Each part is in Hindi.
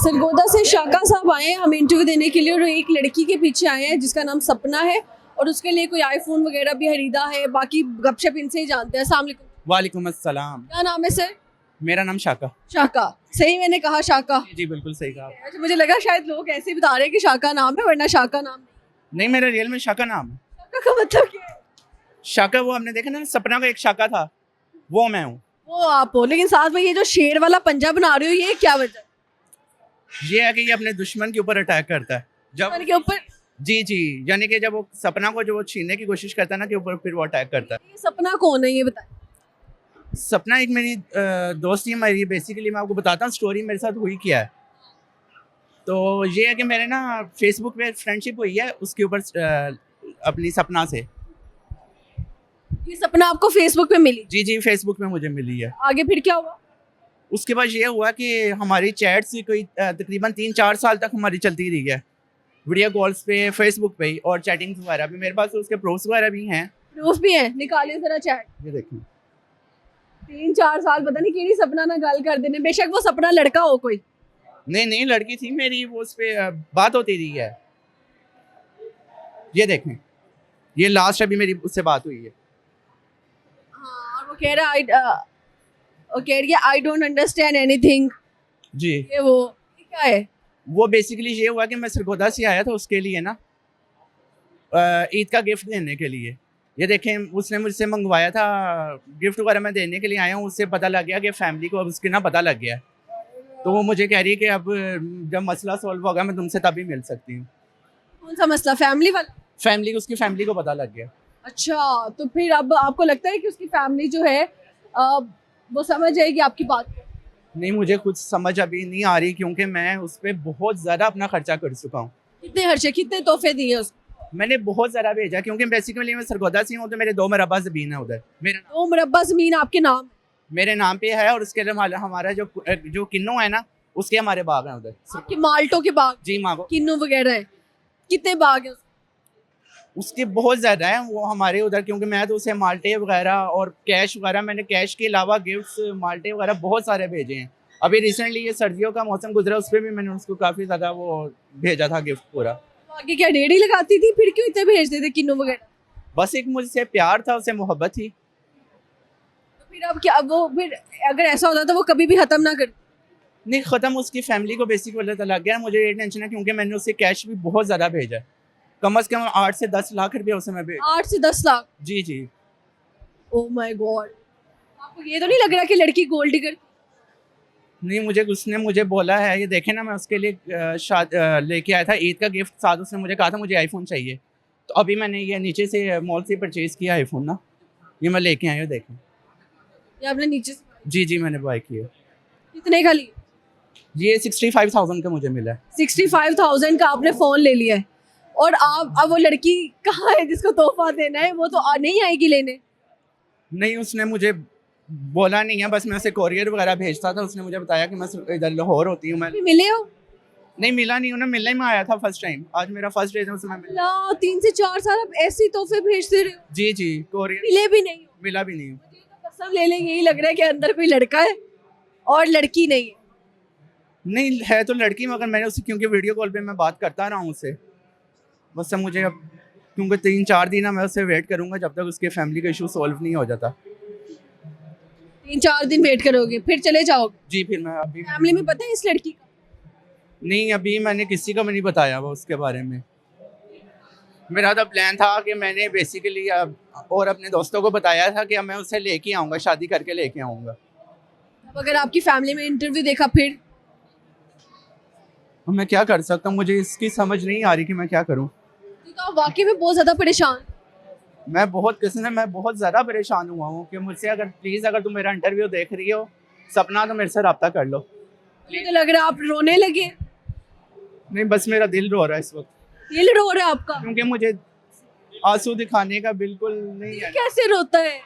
सरगोदा से शाका साहब आए हैं हमें इंटरव्यू देने के लिए और एक लड़की के पीछे आए हैं जिसका नाम सपना है और उसके लिए कोई आईफोन वगैरह भी खरीदा है। बाकी गपशप इनसे ही जानते हैं। अस्सलाम वालेकुम। वालेकुम अस्सलाम। क्या नाम है सर? मेरा नाम शाका। शाका, सही मैंने कहा शाका? जी बिल्कुल सही कहा। अच्छा, मुझे लगा शायद लोग ऐसे ही बता रहे हैं कि शाका नाम है वरना शाका नाम नहीं, मेरा रियल में शाका नाम है। शाका का मतलब क्या है? शाका वो हमने देखा ना, सपना का एक शाका था, वो मैं हूँ। वो आप हो, लेकिन साथ में ये जो शेर वाला पंजा बना रहे हो ये क्या वजह है? ये है कि ये अपने दुश्मन के ऊपर अटैक करता है जब दुश्मन के ऊपर? जी जी, यानी कि जब वो सपना को जो वो छीनने की कोशिश करता है ना के ऊपर, फिर वो अटैक करता है। ये सपना कौन है ये बताएं। सपना एक मेरी दोस्त ही मेरी, बेसिकली मैं आपको बताता हूँ स्टोरी मेरे साथ हुई क्या है। तो ये है कि मेरे ना फेसबुक पे फ्रेंडशिप हुई है उसके ऊपर अपनी सपना से। ये सपना आपको फेसबुक पे मिली? जी जी, फेसबुक पे मुझे मिली है। आगे फिर क्या हुआ? उसके बाद ये हुआ कि हमारी चैट्स कोई तकरीबन 3-4 साल तक हमारी चलती रही है, वीडियो कॉल्स पे, फेसबुक पे ही, और चैटिंग्स वगैरह भी। मेरे पास तो उसके प्रूफ्स वगैरह भी हैं। प्रूफ भी है? निकालिए जरा चैट। ये देखिए। 3-4 साल पता नहीं केड़ी सपना ना गल कर देने। बेशक वो सपना लड़का हो कोई। नहीं नहीं, लड़की थी मेरी, वो उस पे बात होती रही है। ये देखें, ये लास्ट अभी मेरी उससे बात हुई है। हाँ, और वो कह रहा वो कह रही है आई डोंट अंडरस्टैंड एनीथिंग। जी, ये वो ये क्या है? वो बेसिकली ये हुआ कि मैं सरगोदा से आया था उसके लिए ना, ईद का गिफ्ट देने के लिए। ये देखें, उसने मुझसे मंगवाया था गिफ्ट वगैरह, मैं देने के लिए आया हूँ। उससे पता लग गया कि फैमिली को अब उसके ना पता लग गया है। तो वो मुझे कह रही है कि अब जब मसला सॉल्व होगा मैं तुमसे तभी मिल सकती हूँ। कौन सा मसला? फैमिली वाला? फैमिली, उसकी फैमिली को पता लग गया। अच्छा, तो फिर अब आपको लगता है कि उसकी फैमिली जो है वो समझ जाएगी आपकी बात को? नहीं, मुझे कुछ समझ अभी नहीं आ रही, क्योंकि मैं उस पर बहुत ज़्यादा अपना खर्चा कर चुका हूँ। कितने खर्चे, कितने तोहफे दिए उसको? मैंने बहुत ज़्यादा भेजा, क्योंकि बेसिकली मैं सरगोदा से हूँ, तो मेरे 2 मरबा ज़मीन है उधर। मेरा 2 मुरब्बा जमीन आपके नाम? मेरे नाम पे है, और उसके लिए हमारा जो किन्नू है ना, उसके हमारे बाग हैं उधर। आपके माल्टो के बाग? जी माँ को, किन्नू वगैरह है? कितने बाग है? उसके बहुत ज़्यादा है वो हमारे उधर, क्योंकि मैं तो उसे माल्टे वगैरह और कैश वगैरह, मैंने कैश के अलावा गिफ्ट्स, माल्टे वगैरह बहुत सारे भेजे हैं। अभी रिसेंटली ये सर्दियों का मौसम गुजरा, उस पर भी मैंने उसको काफ़ी ज़्यादा वो भेजा था गिफ्ट पूरा। आगे क्या डेढ़ी लगाती थी, फिर क्यों इतने भेजते थे किन्नू वगैरह? बस एक मुझसे प्यार था, उससे मोहब्बत थी। तो फिर अब क्या, अब वो फिर अगर ऐसा होता तो वो कभी भी खत्म ना कर? नहीं, ख़त्म उसकी फैमिली को बेसिक पता लग गया। मुझे ये टेंशन है क्योंकि मैंने उसे कैश भी बहुत ज़्यादा भेजा है, कम से कम 8 से 10 लाख रुपये उसे मैं भेज। 8 से 10 लाख? जी जी। Oh my god. आपको ये तो नहीं लग रहा कि लड़की गोल्ड डिगर? नहीं, उसने बोला है, ये देखे ना, मैं उसके लिए लेके आया था ईद का गिफ्ट साथ। उसने मुझे कहा था मुझे आईफोन चाहिए, तो अभी मैंने ये नीचे से मॉल से परचेज़ किया आईफोन ना, ये मैं लेके आया हूँ। देखें, ये आपने नीचे से? जी जी, मैंने बाय किया। कितने का लिया? ये 65,000 का मुझे मिला है। 65,000 का आपने फ़ोन ले लिया है, और आप अब वो लड़की कहाँ है जिसको तोहफा देना है? वो तो नहीं आएगी लेने? नहीं, उसने मुझे बोला नहीं है, बस मैं उसे कोरियर वगैरह भेजता था। उसने मुझे बताया कि मैं इधर लाहौर होती हूँ। मैं अभी मिले हो? नहीं, मिला नहीं हूँ ना, मिलने में आया था फर्स्ट टाइम। आज मेरा फर्स्ट डे था, उसमें मिला। 3 से 4 साल आप ऐसे ही तोहफे भेजते रहे हो? जी जी, कोरियर मिले भी नहीं हो? मिला भी नहीं हूँ। मुझे तो कसम ले ले यही लग रहा है कि अंदर कोई लड़का है और लड़की नहीं है। नहीं, है तो लड़की, मगर मैंने उसे, क्योंकि वीडियो कॉल पे मैं बात करता रहा हूँ उससे, बस अब मुझे अब, क्योंकि 3-4 दिन मैं उससे वेट करूँगा जब तक उसके फैमिली का इशू सॉल्व नहीं हो जाता। 3-4 दिन वेट करोगे फिर चले जाओगे? जी, फिर मैं अभी फैमिली में पता है इस लड़की का? नहीं, अभी मैंने किसी को भी नहीं बताया वो उसके बारे में। मेरा तो प्लान था कि मैंने बेसिकली और अपने दोस्तों को बताया था कि मैं उसे लेके आऊँगा, शादी करके लेके आऊँगा। अब अगर आपकी फैमिली में इंटरव्यू देखा फिर? मैं क्या कर सकता हूँ, मुझे इसकी समझ नहीं आ रही कि मैं क्या करूँ। तो आप वाकई में बहुत ज़्यादा परेशान? मैं बहुत ज़्यादा परेशान हुआ हूँ कि मुझसे अगर प्लीज़, अगर तुम मेरा इंटरव्यू देख रही हो सपना, तो मेरे से रब्ता कर लो। मुझे तो लग रहा है आप रोने लगे। नहीं, बस मेरा दिल रो रहा है इस वक्त, दिल रो रहा है आपका? क्योंकि मुझे आंसू दिखाने का बिल्कुल नहीं है। कैसे रोता है?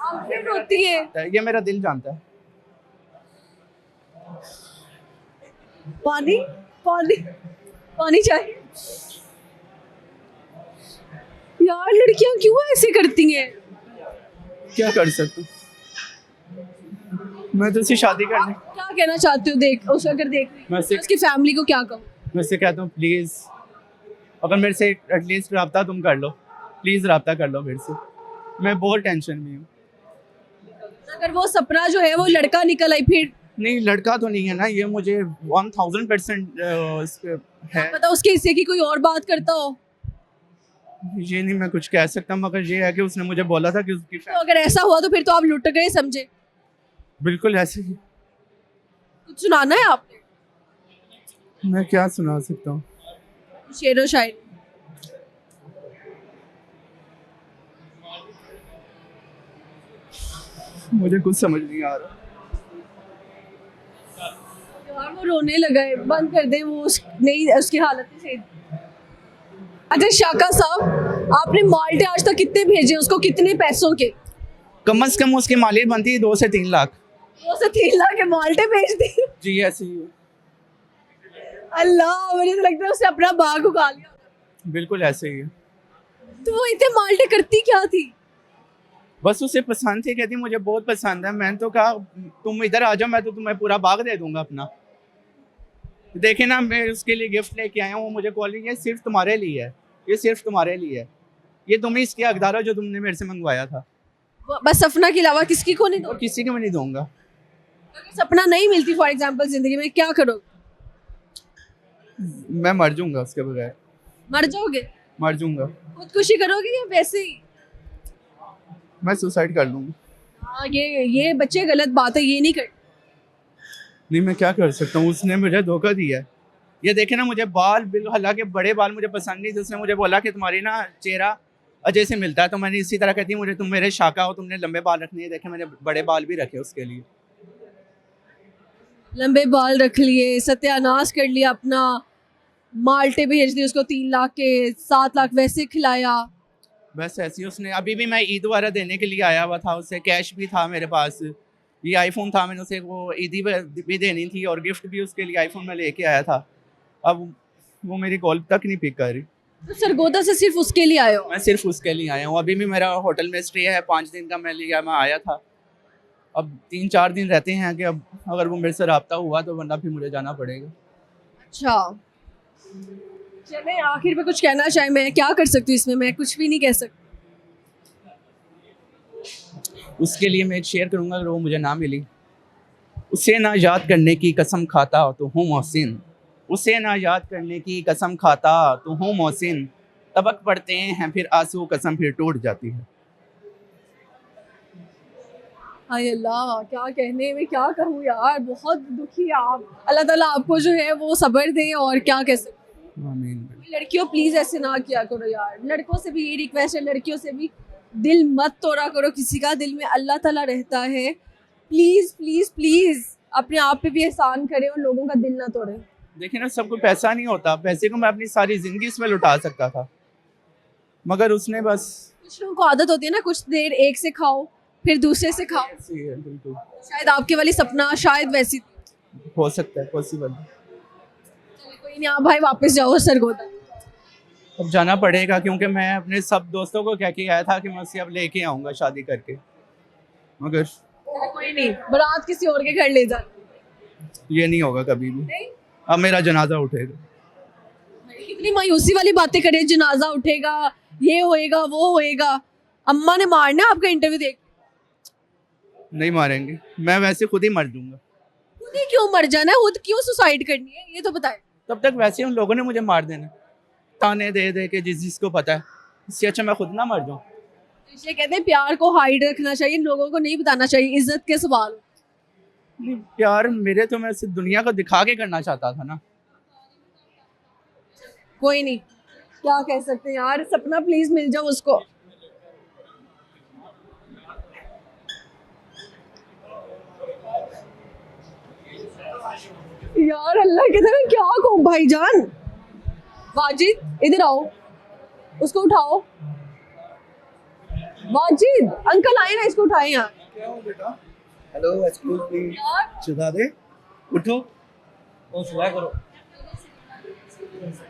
आंखें रोती है? ये मेरा दिल जानता है। पानी पानी पानी चाहिए यार। लड़कियां क्यों ऐसे करती हैं? क्या कर सकता हूँ, मैं तो उसे शादी करने। क्या कहना चाहते हो देख उस अगर देख रही मैं हो, उसे- उसकी फैमिली को क्या कहूँ? मैं उससे कहता हूँ प्लीज़ अगर मेरे से एटलीस्ट रब्ता तुम कर लो, प्लीज़ रब्ता कर लो मेरे से, मैं बहुत टेंशन में हूँ। अगर वो सपना जो है वो लड़का निकल आई फिर नहीं लड़का तो नहीं है ना, ये मुझे 1000% है। पता उसके हिस्से की कोई और बात करता हो, ये नहीं मैं कुछ कह सकता, मगर ये है कि उसने मुझे बोला था कि उसकी तो अगर ऐसा हुआ तो फिर तो आप लुट गए समझे। बिल्कुल ऐसे ही। कुछ सुनाना है आपने, मैं क्या सुना सकता हूँ? शेर व शायरी। मुझे कुछ समझ नहीं आ रहा। यार वो रोने लगा है, बंद कर दे, वो नहीं उसकी हालत नहीं सही। अच्छा शाका साहब, आपने माल्टे आज तक कितने भेजे उसको, कितने पैसों के? कम से कम उसकी मालियत बनती है 2 से 3 लाख। 2 से 3 लाख के माल्टे भेज दिए। जी ऐसे ही है। अल्लाह, मुझे तो लगता है उसने अपना बाग उगा लिया। बिल्कुल ऐसे ही है। तो वो इतने माल्टे करती क्या थी? बस उसे पसंद थी, कहती मुझे बहुत पसंद है। मैंने तो कहा तुम इधर आ जाओ, मैं तो तुम्हें पूरा बाग दे दूंगा अपना। देखे ना, मैं उसके लिए गिफ्ट लेके आया हूँ, मुझे कॉल ये सिर्फ तुम्हारे लिए है, ये सिर्फ तुम्हारे लिए है, ये तुम ही इसके हकदार हो जो तुमने मेरे से मंगवाया था, बस सपना के अलावा किसकी को नहीं दो? और किसी को मैं नहीं दूंगा। अगर सपना नहीं मिलती फॉर एग्जांपल जिंदगी में, क्या करोगे? मैं मर जाऊंगा उसके बगैर, मर जाओगे? मर जाऊंगा। खुदकुशी करोगे या वैसे ही? मैं सुसाइड कर लूंगा। हाँ, ये बच्चे गलत बात है, ये नहीं कर। नहीं मैं क्या कर सकता हूँ, उसने मुझे धोखा दिया है। ये देखे ना, मुझे बाल बिल्कुल, हालांकि बड़े बाल मुझे पसंद नहीं थे, उसने मुझे बोला कि तुम्हारी ना चेहरा अजय से मिलता है, तो मैंने इसी तरह कहती मुझे तुम मेरे शाका हो, तुमने लंबे बाल रखने हैं। देखे मैंने बड़े बाल भी रखे उसके लिए। लंबे बाल रख लिए, सत्यानाश कर लिया अपना, माल्टे भेज दिए उसको 3 लाख के, 7 लाख वैसे खिलाया। बस ऐसे ही उसने, अभी भी मैं ईद वगैरह देने के लिए आया हुआ था, उससे कैश भी था मेरे पास, ये आईफोन था, मैंने उसे वो ईदी भी देनी थी और गिफ्ट भी उसके लिए आईफोन में लेके आया था। अब वो मेरी कॉल तक नहीं पिक कर रही। तो सरगोदा से सिर्फ उसके लिए आए हो? मैं सिर्फ उसके लिए आया हूँ। अभी भी मेरा होटल में स्टे है, 5 दिन का मैं आया था। अब 3-4 दिन रहते हैं कि अब अगर वो मेरे से रब्ता हुआ तो, वरना फिर मुझे जाना पड़ेगा। अच्छा चले, आखिर में कुछ कहना चाहे, मैं क्या कर सकती हूँ इसमें, मैं कुछ भी नहीं कह सकती। उसके लिए मैं एक शेयर करूँगा, अगर वो मुझे ना मिली। उसे ना याद करने की कसम खाता तो हूँ मोहसिन, उसे ना याद करने की कसम खाता तो हूँ मोहसिन, तबक पड़ते हैं फिर आंसू, कसम फिर टूट जाती है। हाय अल्लाह, क्या कहने में क्या कहूँ यार, बहुत दुखी आप। अल्लाह ताला आपको जो है वो सब्र दे, और क्या कह सकते। आमीन। लड़कियों प्लीज ऐसे ना किया करो यार, लड़कों से भी ये रिक्वेस्ट है, लड़कियों से भी दिल मत तोड़ा करो किसी का, दिल में अल्लाह ताला रहता है। प्लीज प्लीज प्लीज अपने आप पे भी एहसान करें और लोगों का दिल ना तोड़े। देखिए ना, सबको पैसा नहीं होता, पैसे को मैं अपनी सारी जिंदगी इसमें लुटा सकता था, मगर उसने बस कुछ लोगों को आदत होती है ना, कुछ देर एक से खाओ फिर दूसरे से खाओ, ऐसे ही है। बिल्कुल शायद आपके वाली सपना शायद वैसी थी। हो सकता है, पॉसिबल। चलिए कोई नहीं, आप भाई वापस जाओ सरगोदा। अब जाना पड़ेगा, क्योंकि मैं अपने सब दोस्तों को कह के आया था कि मैं उसे अब लेके आऊँगा शादी करके, मगर चलिए कोई नहीं, बारात किसी और के घर ले जा। ये नहीं होगा कभी भी। नहीं, अब मेरा जनाजा उठेगा। कितनी मायूसी वाली बातें करें, जनाजा उठेगा, ये होएगा वो होएगा। अम्मा ने मारना आपका इंटरव्यू देख। नहीं मारेंगे, मैं वैसे खुद ही मर जाऊंगा। खुद ही क्यों मर जाना है, खुद क्यों सुसाइड करनी है, ये तो बताए। तब तक वैसे उन लोगों ने मुझे मार देना, ताने दे दे के, जिसको पता है। इससे अच्छा मैं खुद ना मर जाऊं। इसलिए कहते हैं प्यार को हाइड रखना चाहिए, लोगों को नहीं बताना चाहिए, इज्जत के सवाल। नहीं, प्यार मेरे तो मैं सिर्फ दुनिया को दिखा के करना चाहता था ना। कोई नहीं, क्या कह सकते हैं यार, सपना प्लीज मिल जाओ उसको। यार अल्लाह के मैं क्या कहूँ भाईजान। वाजिद इधर आओ, उसको उठाओ। वाजिद अंकल आए ना, इसको उठाए यार। क्या हो बेटा? हेलो, एक्सक्यूज मी, सुधा दे, उठो और सुला करो।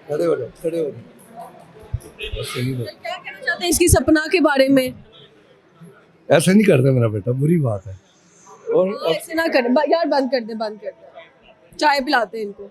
खड़े हो जाओ, खड़े हो जाओ। सही बात। क्या कहना चाहते हैं इसकी सपना के बारे में? ऐसे नहीं करते मेरा बेटा, बुरी बात है। और ऐसे ना कर यार, बंद कर दे, बंद कर दे। चाय पिलाते हैं इनको।